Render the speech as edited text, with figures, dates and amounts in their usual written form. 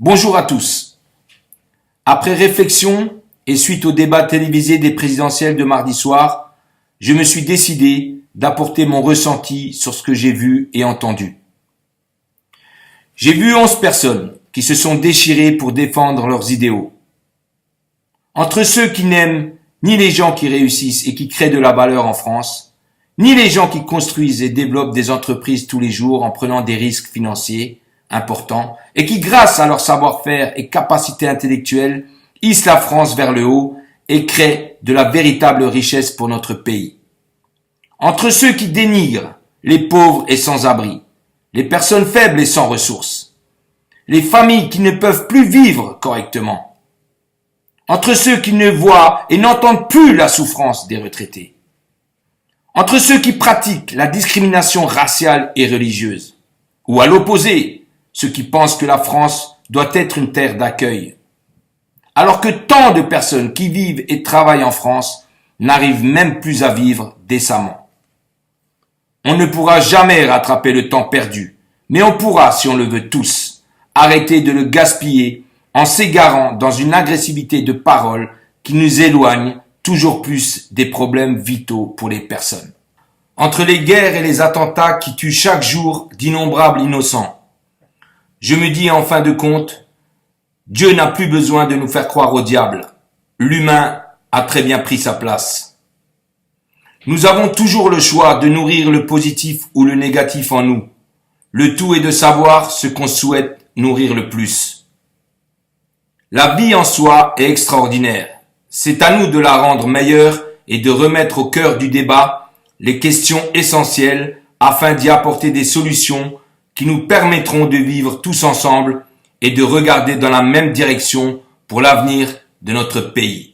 Bonjour à tous. Après réflexion et suite au débat télévisé des présidentielles de mardi soir, je me suis décidé d'apporter mon ressenti sur ce que j'ai vu et entendu. J'ai vu 11 personnes qui se sont déchirées pour défendre leurs idéaux. Entre ceux qui n'aiment ni les gens qui réussissent et qui créent de la valeur en France, ni les gens qui construisent et développent des entreprises tous les jours en prenant des risques financiers importants et qui, grâce à leur savoir-faire et capacité intellectuelle, hissent la France vers le haut et créent de la véritable richesse pour notre pays. Entre ceux qui dénigrent les pauvres et sans-abri, les personnes faibles et sans ressources, les familles qui ne peuvent plus vivre correctement, entre ceux qui ne voient et n'entendent plus la souffrance des retraités, entre ceux qui pratiquent la discrimination raciale et religieuse, ou à l'opposé, ceux qui pensent que la France doit être une terre d'accueil, alors que tant de personnes qui vivent et travaillent en France n'arrivent même plus à vivre décemment. On ne pourra jamais rattraper le temps perdu, mais on pourra, si on le veut tous, arrêter de le gaspiller en s'égarant dans une agressivité de parole qui nous éloigne toujours plus des problèmes vitaux pour les personnes. Entre les guerres et les attentats qui tuent chaque jour d'innombrables innocents, je me dis en fin de compte, Dieu n'a plus besoin de nous faire croire au diable. L'humain a très bien pris sa place. Nous avons toujours le choix de nourrir le positif ou le négatif en nous. Le tout est de savoir ce qu'on souhaite nourrir le plus. La vie en soi est extraordinaire. C'est à nous de la rendre meilleure et de remettre au cœur du débat les questions essentielles afin d'y apporter des solutions qui nous permettront de vivre tous ensemble et de regarder dans la même direction pour l'avenir de notre pays.